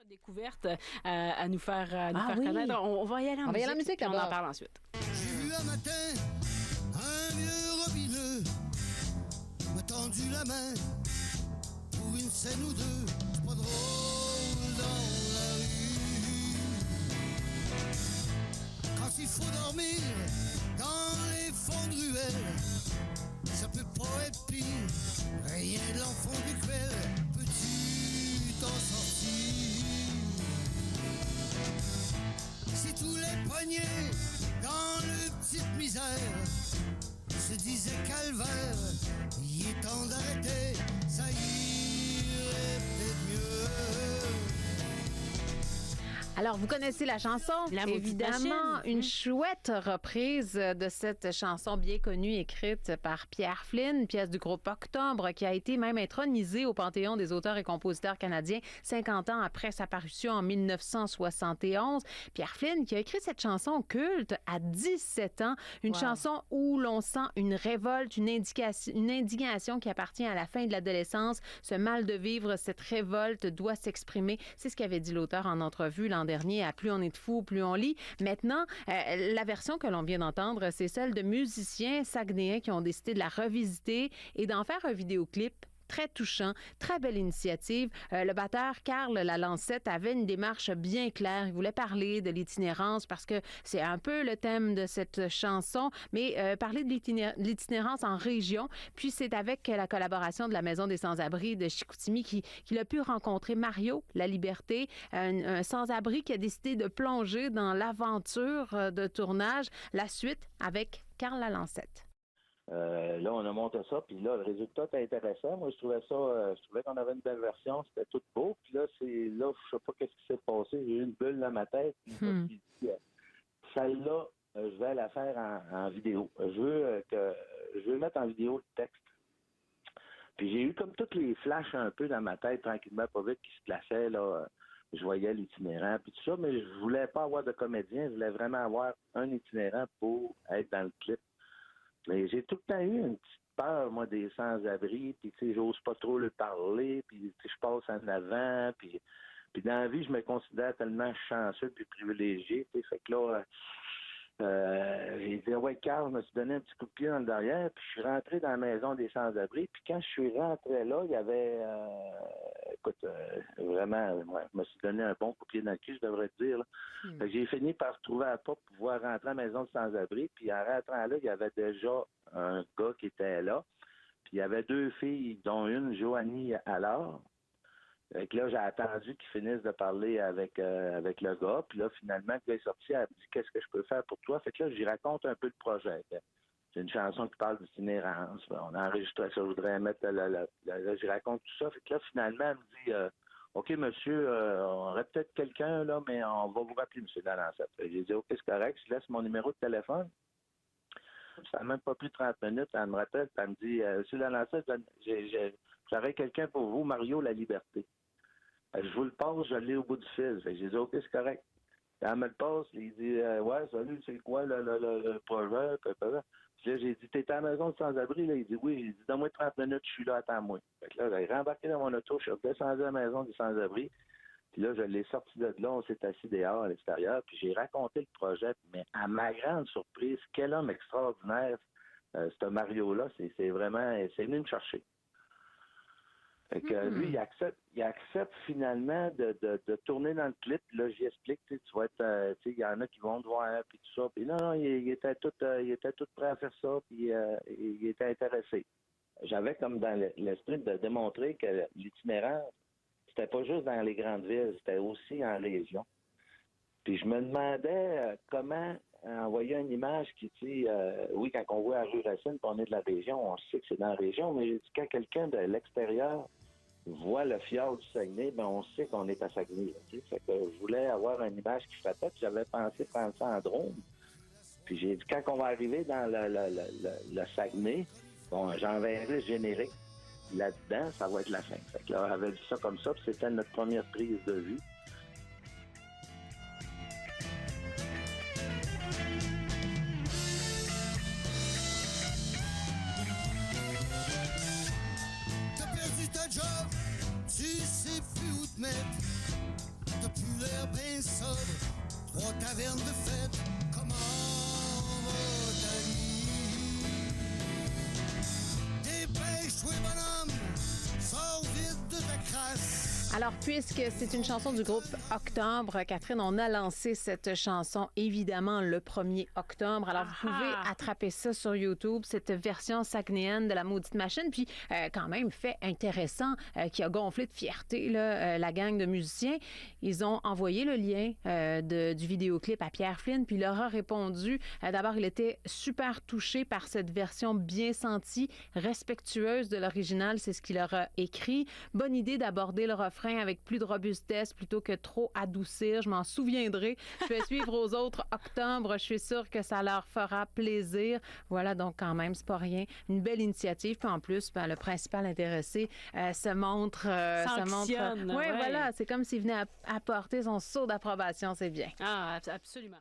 Découverte à nous faire, connaître. On va y aller en musique, puis on en parle ensuite. J'ai vu un matin un vieux robineux m'a tendu la main pour une scène ou deux. C'est pas drôle dans la rue quand il faut dormir dans les fonds de ruelle. Ça peut pas être pire, rien de l'enfant du cruel. Peux-tu t'en sortir? Si tous les poignets dans le petite misère se disaient calvaire, il est temps d'arrêter, ça irait peut-être mieux. Alors, vous connaissez la chanson? Évidemment, une chouette reprise de cette chanson bien connue écrite par Pierre Flynn, pièce du groupe Octobre, qui a été même intronisée au Panthéon des auteurs et compositeurs canadiens 50 ans après sa parution en 1971. Pierre Flynn qui a écrit cette chanson culte à 17 ans, une chanson où l'on sent une révolte, une indignation qui appartient à la fin de l'adolescence. Ce mal de vivre, cette révolte doit s'exprimer. C'est ce qu'avait dit l'auteur en entrevue l'an dernier à Plus on est de fous, plus on lit. Maintenant, la version que l'on vient d'entendre, c'est celle de musiciens saguenayens qui ont décidé de la revisiter et d'en faire un vidéoclip très touchant, très belle initiative. Le batteur Carl Lalancette avait une démarche bien claire. Il voulait parler de l'itinérance parce que c'est un peu le thème de cette chanson, mais parler de l'itinérance en région. Puis c'est avec la collaboration de la Maison des Sans-Abri de Chicoutimi qu'il a pu rencontrer Mario La Liberté, un sans-abri qui a décidé de plonger dans l'aventure de tournage. La suite avec Carl Lalancette. Là, on a monté ça, puis là, le résultat était intéressant. Moi, je trouvais qu'on avait une belle version, c'était tout beau. Puis là, je sais pas qu'est-ce qui s'est passé. J'ai eu une bulle dans ma tête. Puis, celle-là, je vais la faire en vidéo. Je veux mettre en vidéo le texte. Puis j'ai eu comme tous les flashs un peu dans ma tête, tranquillement, pas vite, qui se plaçaient, là. Je voyais l'itinérant, puis tout ça, mais je voulais pas avoir de comédien. Je voulais vraiment avoir un itinérant pour être dans le clip. Mais j'ai tout le temps eu une petite peur, moi, des sans-abri, puis tu sais, j'ose pas trop le parler, puis je passe en avant, puis dans la vie, je me considère tellement chanceux puis privilégié, tu sais, fait que là, j'ai dit, ouais, Carl, je me suis donné un petit coup de pied dans le derrière, puis je suis rentré dans la maison des sans-abri, puis quand je suis rentré là, il y avait, vraiment, je me suis donné un bon coup de pied dans le cul, je devrais te dire, là. Fait que j'ai fini par trouver à pas pour pouvoir rentrer à la maison de sans-abri, puis en rentrant là, il y avait déjà un gars qui était là, puis il y avait deux filles, dont une, Joanie Allard. Fait que là, j'ai attendu qu'ils finissent de parler avec le gars. Puis là, finalement, quand il est sorti, elle a dit « Qu'est-ce que je peux faire pour toi? » Fait que là, j'y raconte un peu le projet. C'est une chanson qui parle d'itinérance. On a enregistré ça, je voudrais mettre là, j'y raconte tout ça. Fait que là, finalement, elle me dit OK, monsieur, on aurait peut-être quelqu'un, là, mais on va vous rappeler, monsieur Lalancette. J'ai dit OK, c'est correct, je laisse mon numéro de téléphone. Ça n'a même pas pris 30 minutes. Elle me rappelle, elle me dit monsieur Lalancette, j'aurais quelqu'un pour vous, Mario La Liberté. Je vous le passe, je l'ai au bout du fil. J'ai dit, OK, c'est correct. Elle me le passe, il dit, ouais, salut, c'est quoi le projet? Puis là, j'ai dit, t'es à la maison de sans-abri? Là? Il dit, oui. J'ai dit, donne-moi 30 minutes, je suis là, attends-moi. Fait que là, j'ai rembarqué dans mon auto, je suis redescendu à la maison des sans-abri. Puis là, je l'ai sorti de là, on s'est assis dehors à l'extérieur, puis j'ai raconté le projet. Mais à ma grande surprise, quel homme extraordinaire, ce Mario-là, c'est vraiment, c'est venu me chercher. Fait que lui, il accepte finalement de tourner dans le clip. Là, j'y explique, tu vas être, il y en a qui vont te voir, puis tout ça. Puis non, il était tout prêt à faire ça, puis il était intéressé. J'avais comme dans l'esprit de démontrer que l'itinérance, c'était pas juste dans les grandes villes, c'était aussi en région. Puis je me demandais comment envoyer une image qui, tu sais, oui, quand on voit la rue Racine, puis on est de la région, on sait que c'est dans la région, mais quand quelqu'un de l'extérieur voit le fjord du Saguenay, ben on sait qu'on est à Saguenay. Tu sais, fait que je voulais avoir une image qui frottait, puis j'avais pensé prendre ça en drone. Puis j'ai dit, quand on va arriver dans le Saguenay, bon, j'enverrai le générique là-dedans, ça va être la fin. Fait que là, on avait dit ça comme ça, puis c'était notre première prise de vue. T'as perdu ta job, tu sais plus où te mettre. taverne de fête. Comment va ta vie? Dépêche-toi, bonhomme, sors vite de ta crasse. Alors, puisque c'est une chanson du groupe Octobre, Catherine, on a lancé cette chanson, évidemment, le 1er octobre. Alors, vous pouvez attraper ça sur YouTube, cette version saguenéenne de La Maudite Machine, puis quand même, fait intéressant, qui a gonflé de fierté là, la gang de musiciens. Ils ont envoyé le lien du vidéoclip à Pierre Flynn, puis il leur a répondu. D'abord, il était super touché par cette version bien sentie, respectueuse de l'original, c'est ce qu'il leur a écrit. Bonne idée d'aborder le refrain avec plus de robustesse plutôt que trop adoucir. Je m'en souviendrai. Je vais suivre aux autres Octobre. Je suis sûre que ça leur fera plaisir. Voilà, donc quand même, c'est pas rien. Une belle initiative. Puis en plus, le principal intéressé se montre... Sanctionne. Oui, voilà. C'est comme s'il venait apporter son sceau d'approbation. C'est bien. Ah, absolument.